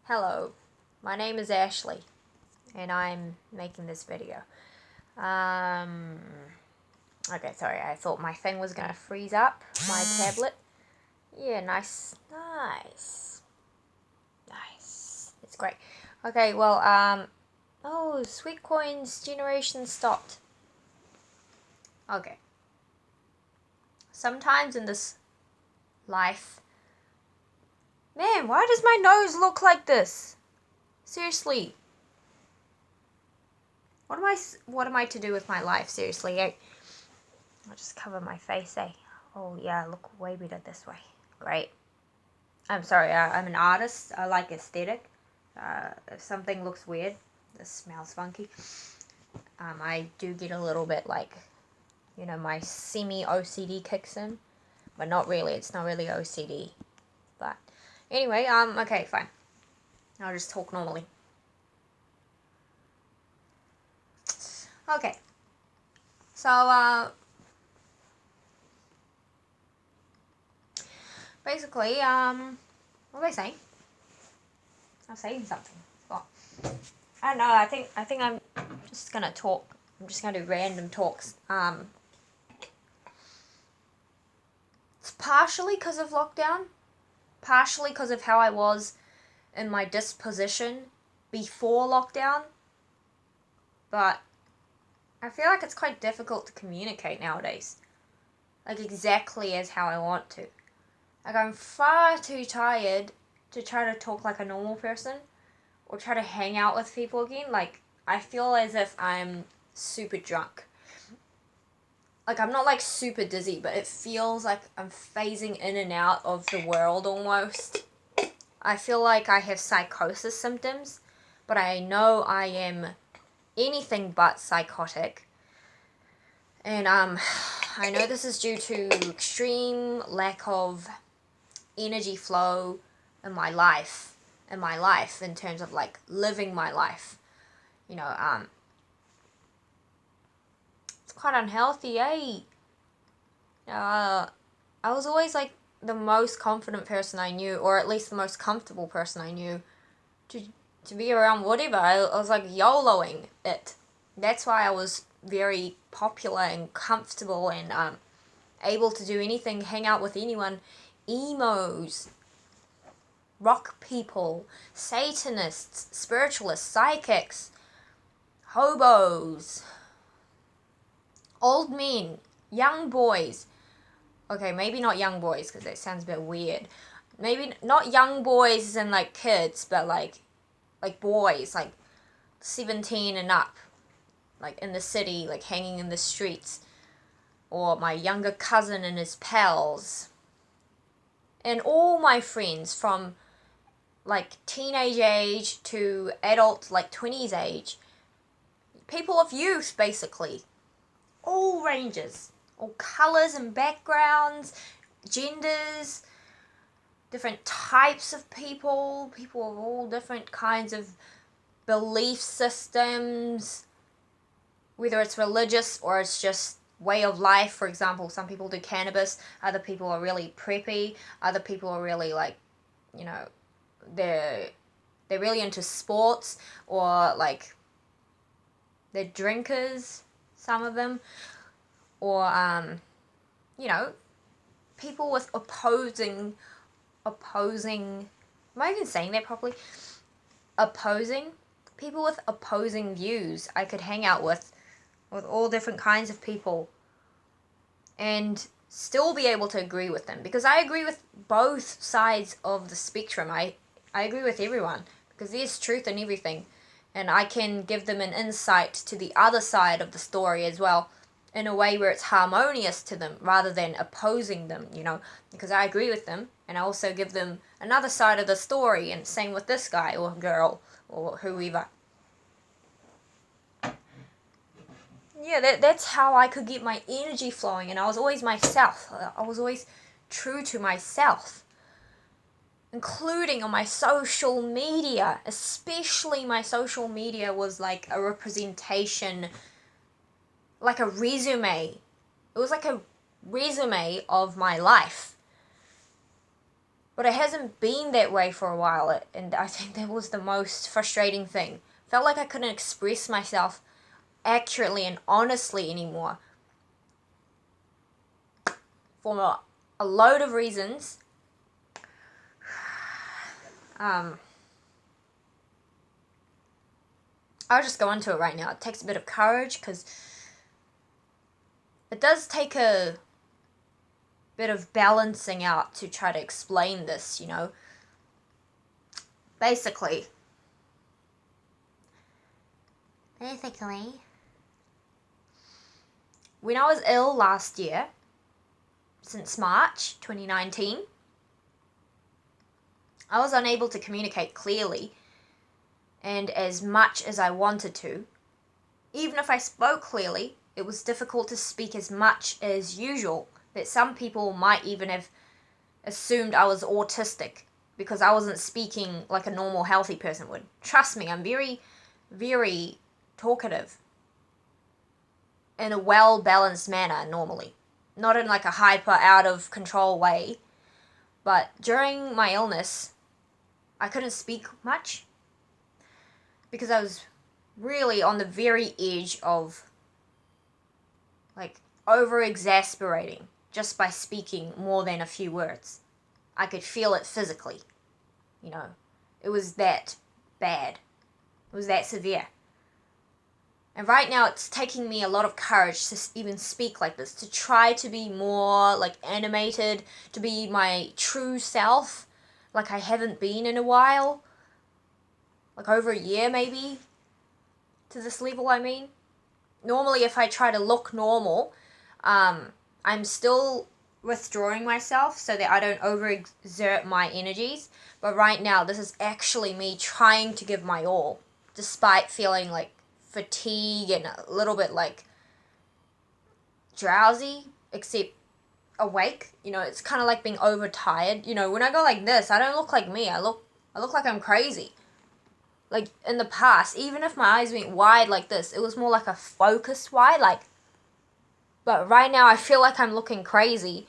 Hello, my name is Ashley, and I'm making this video. Um, okay, sorry, I thought my thing was gonna freeze up, my tablet. Yeah, nice. It's great. Okay, well, oh, Sweet Coin's generation stopped. Okay. Sometimes in this life, man, why does my nose look like this? Seriously. What am I to do with my life? Seriously, I'll just cover my face, eh? Oh yeah, I look way better this way. Great. I'm sorry, I'm an artist. I like aesthetic. If something looks weird, this smells funky. I do get a little bit like, my semi-OCD kicks in. But not really, it's not really OCD. But anyway, okay, fine. I'll just talk normally. Okay. So, basically, what was I saying? I was saying something. Oh. I don't know, I think I'm just gonna talk. I'm just gonna do random talks. It's partially because of lockdown, partially because of how I was in my disposition before lockdown, but I feel like it's quite difficult to communicate nowadays, like exactly as how I want to. Like I'm far too tired to try to talk like a normal person or try to hang out with people again. Like I feel as if I'm super drunk. Like I'm not like super dizzy, but it feels like I'm phasing in and out of the world almost. I feel like I have psychosis symptoms, but I know I am anything but psychotic. And I know this is due to extreme lack of energy flow in my life, in terms of like living my life. It's quite unhealthy, eh? I was always like the most confident person I knew, or at least the most comfortable person I knew, to to be around whatever. I was like YOLOing it. That's why I was very popular and comfortable and able to do anything, hang out with anyone. Emos, rock people, Satanists, spiritualists, psychics, hobos, old men, young boys. Okay, maybe not young boys because that sounds a bit weird. Maybe not young boys and like kids, but like boys, like 17 and up, like in the city, like hanging in the streets, or my younger cousin and his pals, and all my friends from like teenage age to adult, like 20s age, people of youth basically, all ranges, all colours and backgrounds, genders, different types of people of all different kinds of belief systems, whether it's religious or it's just way of life. For example, some people do cannabis, other people are really preppy, other people are really like, they're really into sports, or like they're drinkers, some of them, or you know, people with opposing am I even saying that properly? Opposing people with opposing views I could hang out with all different kinds of people and still be able to agree with them, because I agree with both sides of the spectrum. I agree with everyone because there's truth in everything, and I can give them an insight to the other side of the story as well, in a way where it's harmonious to them rather than opposing them, because I agree with them and I also give them another side of the story, and same with this guy or girl or whoever. Yeah, that's how I could get my energy flowing, and I was always myself. I was always true to myself, including on my social media. Especially my social media was like a representation, like a resume. It was like a resume of my life. But it hasn't been that way for a while, and I think that was the most frustrating thing. Felt like I couldn't express myself accurately and honestly anymore for a load of reasons. I'll just go into it right now. It takes a bit of courage because it does take a bit of balancing out to try to explain this, you know. Basically, when I was ill last year, since March 2019, I was unable to communicate clearly and as much as I wanted to. Even if I spoke clearly, it was difficult to speak as much as usual, that some people might even have assumed I was autistic because I wasn't speaking like a normal healthy person would. Trust me, I'm very, very talkative in a well-balanced manner normally. Not in like a hyper, out of control way. But during my illness, I couldn't speak much because I was really on the very edge of like over exasperating just by speaking more than a few words. I could feel it physically. You know, it was that bad. It was that severe. And right now it's taking me a lot of courage to even speak like this, to try to be more like animated, to be my true self, like I haven't been in a while. Like over a year maybe, to this level I mean. Normally if I try to look normal, I'm still withdrawing myself so that I don't overexert my energies. But right now this is actually me trying to give my all, despite feeling like fatigue and a little bit like drowsy, except awake. You know, it's kind of like being overtired. You know, when I go like this, I don't look like me. I look like I'm crazy. Like in the past, even if my eyes went wide like this, it was more like a focused wide, like. But right now, I feel like I'm looking crazy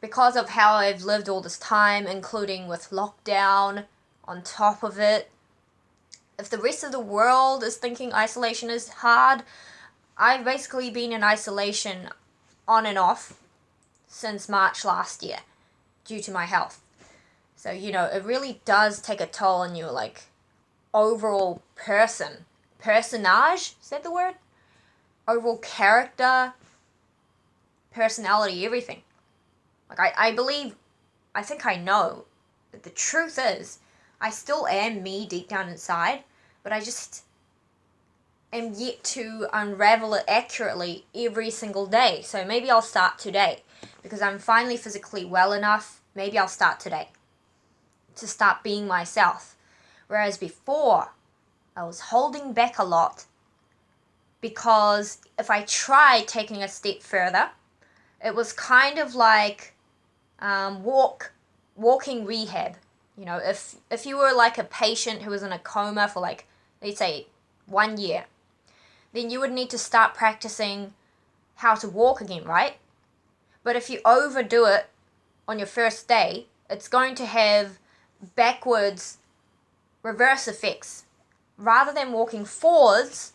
because of how I've lived all this time, including with lockdown on top of it. If the rest of the world is thinking isolation is hard, I've basically been in isolation on and off since March last year due to my health. So, you know, it really does take a toll on your, like, overall personage, is that the word? Overall character, personality, everything. Like, I think I know that the truth is, I still am me deep down inside, but I just am yet to unravel it accurately every single day. So maybe I'll start today, because I'm finally physically well enough. Maybe I'll start today to start being myself. Whereas before, I was holding back a lot because if I tried taking a step further, it was kind of like walking rehab. You know, if you were like a patient who was in a coma for like, let's say, 1 year, then you would need to start practicing how to walk again, right? But if you overdo it on your first day, it's going to have backwards reverse effects. Rather than walking forwards,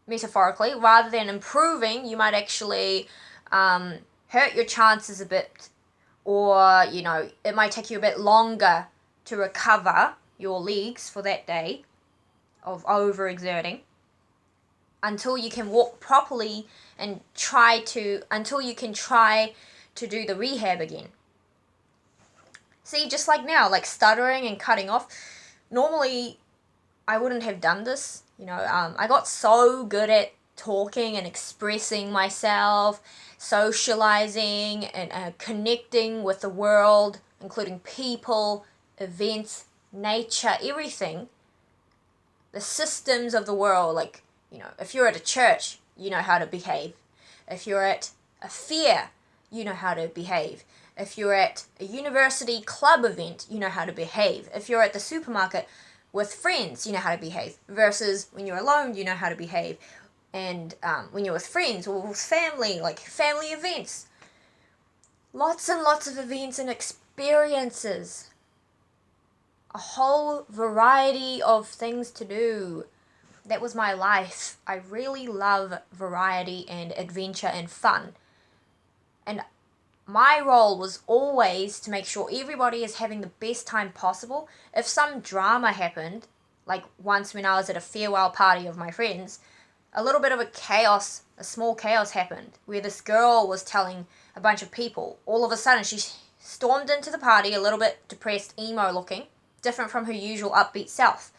metaphorically, rather than improving, you might actually hurt your chances a bit, or, you know, it might take you a bit longer to recover your legs for that day of overexerting until you can walk properly and until you can try to do the rehab again. See, just like now, like stuttering and cutting off, normally I wouldn't have done this. You know, I got so good at talking and expressing myself, socializing, and connecting with the world, including people, events, nature, everything. The systems of the world, like, you know, if you're at a church, you know how to behave. If you're at a fair, you know how to behave. If you're at a university club event, you know how to behave. If you're at the supermarket with friends, you know how to behave. Versus when you're alone, you know how to behave. And when you're with friends or with family, like family events. Lots and lots of events and experiences, a whole variety of things to do. That was my life. I really love variety and adventure and fun. And my role was always to make sure everybody is having the best time possible. If some drama happened, like once when I was at a farewell party of my friends, a little bit of a small chaos happened where this girl was telling a bunch of people. All of a sudden, she stormed into the party a little bit depressed, emo looking, different from her usual upbeat self.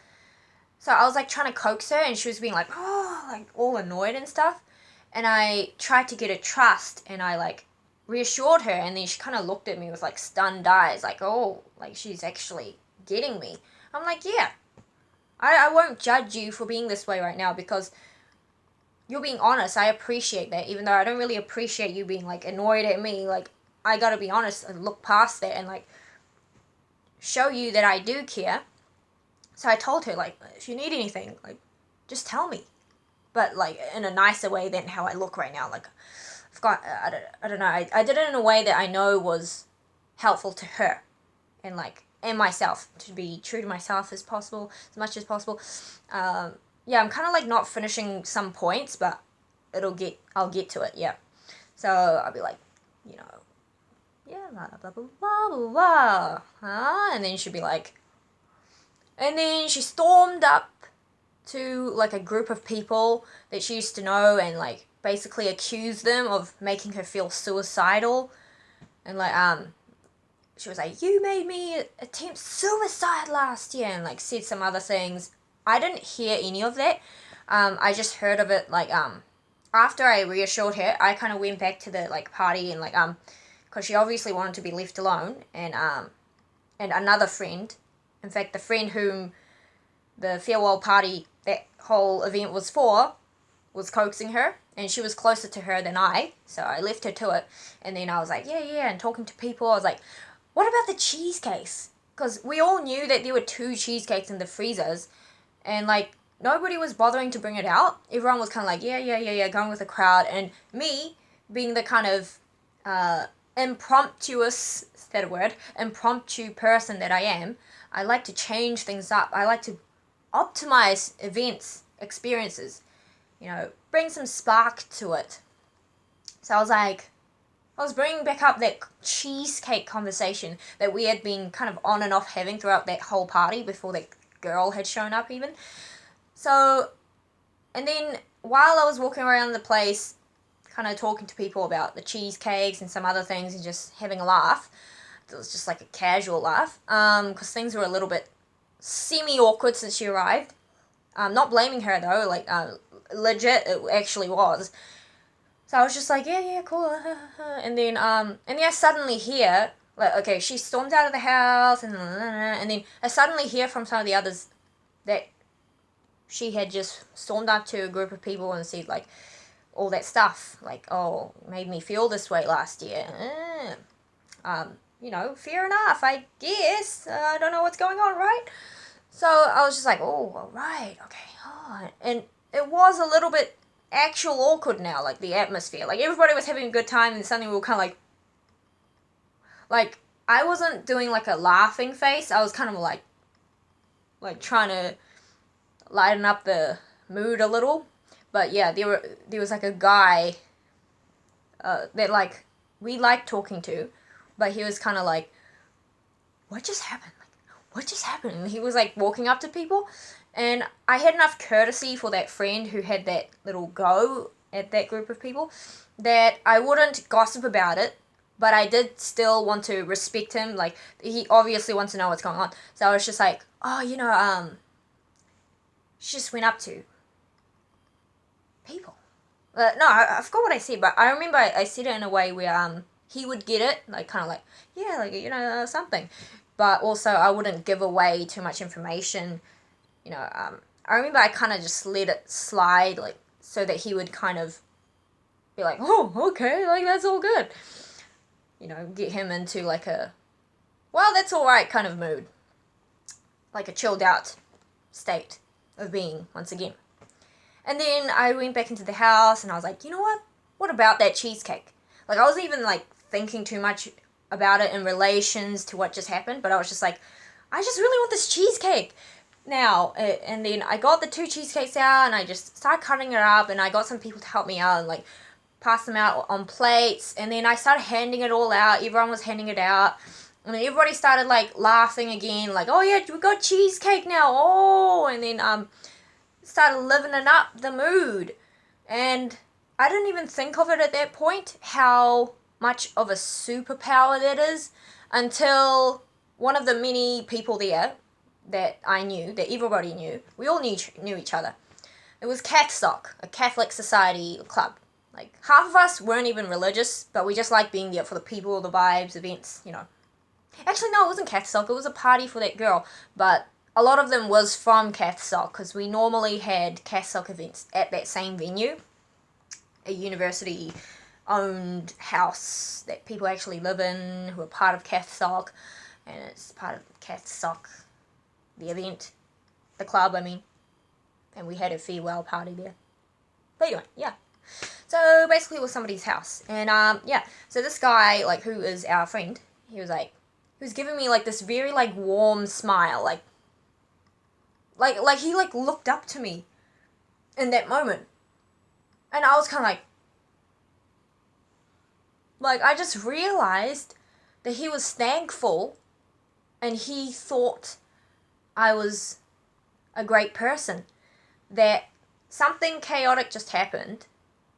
So I was like trying to coax her, and she was being like, oh, like all annoyed and stuff. And I tried to get her trust, and I like reassured her, and then she kind of looked at me with like stunned eyes, like, oh, like she's actually getting me. I'm like, yeah, I won't judge you for being this way right now because you're being honest. I appreciate that, even though I don't really appreciate you being like annoyed at me. Like, I gotta be honest and look past that and like show you that I do care. So I told her, like, if you need anything, like, just tell me. But like in a nicer way than how I look right now. Like, I don't know. I did it in a way that I know was helpful to her and like and myself, to be true to myself as possible, as much as possible. Yeah, I'm kind of like not finishing some points, but I'll get to it. Yeah. So I'll be like, you know, yeah, blah blah blah blah blah blah, huh? And then she'd be like, and then she stormed up to like a group of people that she used to know and like basically accused them of making her feel suicidal, and like she was like, you made me attempt suicide last year, and like said some other things. I didn't hear any of that. I just heard of it like after I reassured her, I kind of went back to the like party and like because she obviously wanted to be left alone, and another friend, in fact the friend whom the farewell party, that whole event was for, was coaxing her, and she was closer to her than I, so I left her to it. And then I was like, yeah, and talking to people, I was like, what about the cheesecakes? Because we all knew that there were 2 cheesecakes in the freezers, and like nobody was bothering to bring it out. Everyone was kind of like, yeah, going with the crowd, and me being the kind of impromptuous, is that a word? Impromptu person that I am, I like to change things up. I like to optimize events, experiences, bring some spark to it. So I was bringing back up that cheesecake conversation that we had been kind of on and off having throughout that whole party before that girl had shown up even. So, and then while I was walking around the place, kind of talking to people about the cheesecakes and some other things and just having a laugh, it was just like a casual laugh, because things were a little bit semi-awkward since she arrived. I'm not blaming her though, like, legit, it actually was. So I was just like, yeah, cool, and then I suddenly hear, like, okay, she stormed out of the house, and then I suddenly hear from some of the others that she had just stormed up to a group of people and said, like, all that stuff, like, oh, made me feel this way last year. Fair enough, I guess. I don't know what's going on, right? So I was just like, oh, all right, okay. Oh. And it was a little bit actual awkward now, like the atmosphere. Like everybody was having a good time, and suddenly we were kind of like I wasn't doing like a laughing face. I was kind of like trying to lighten up the mood a little. But yeah, there was like a guy that like we liked talking to, but he was kind of like, what just happened? What just happened? And he was like walking up to people, and I had enough courtesy for that friend who had that little go at that group of people that I wouldn't gossip about it, but I did still want to respect him. Like, he obviously wants to know what's going on. So I was just like, oh, she just went up to people. No, I forgot what I said, but I remember I said it in a way where he would get it, like kind of like, yeah, like, something. But also I wouldn't give away too much information. I remember I kind of just let it slide, like, so that he would kind of be like, oh, okay, like, that's all good. Get him into like a, well, that's all right kind of mood. Like a chilled out state of being once again. And then I went back into the house and I was like, you know what? What about that cheesecake? Like, I wasn't even like thinking too much about it in relations to what just happened, but I was just like, I just really want this cheesecake now. And then I got the 2 cheesecakes out, and I just started cutting it up, and I got some people to help me out and like pass them out on plates, and then I started handing it all out. Everyone was handing it out, and then everybody started like laughing again, like, oh yeah, we got cheesecake now, oh, and then started livening up the mood. And I didn't even think of it at that point how much of a superpower that is, until one of the many people there that I knew, that everybody knew, we all knew each other. It was Cathstock, a Catholic society club. Like, half of us weren't even religious, but we just liked being there for the people, the vibes, events, you know. Actually, no, it wasn't Cathstock, it was a party for that girl, but a lot of them was from Cathstock, because we normally had Cathstock events at that same venue, a university-owned house that people actually live in, who are part of Cathstock, and it's part of Cathstock, the event, the club, I mean, and we had a farewell party there. But anyway, yeah. So basically it was somebody's house, and yeah, so this guy, like, who is our friend, he was giving me like this very like warm smile, like he like looked up to me in that moment, and I was kind of like I just realized that he was thankful, and he thought I was a great person, that something chaotic just happened.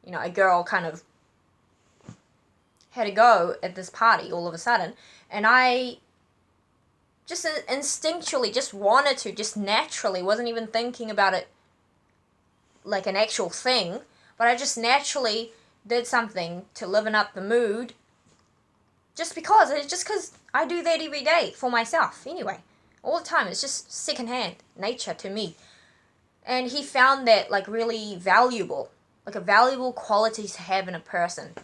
You know, a girl kind of had a go at this party all of a sudden, and I just instinctually just wanted to, just naturally, wasn't even thinking about it like an actual thing, but I just naturally did something to liven up the mood, just because I do that every day for myself anyway, all the time. It's just secondhand nature to me. And he found that like really valuable, like a valuable quality to have in a person.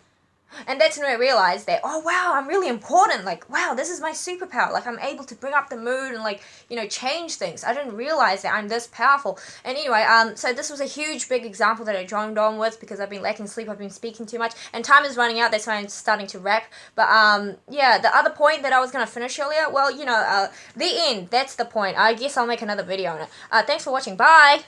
And that's when I realized that, oh wow, I'm really important. Like, wow, this is my superpower. Like, I'm able to bring up the mood and, like, you know, change things. I didn't realize that I'm this powerful. And anyway, so this was a huge, big example that I droned on with, because I've been lacking sleep, I've been speaking too much, and time is running out. That's why I'm starting to wrap. But yeah, the other point that I was gonna finish earlier, well, you know, the end. That's the point. I guess I'll make another video on it. Thanks for watching. Bye.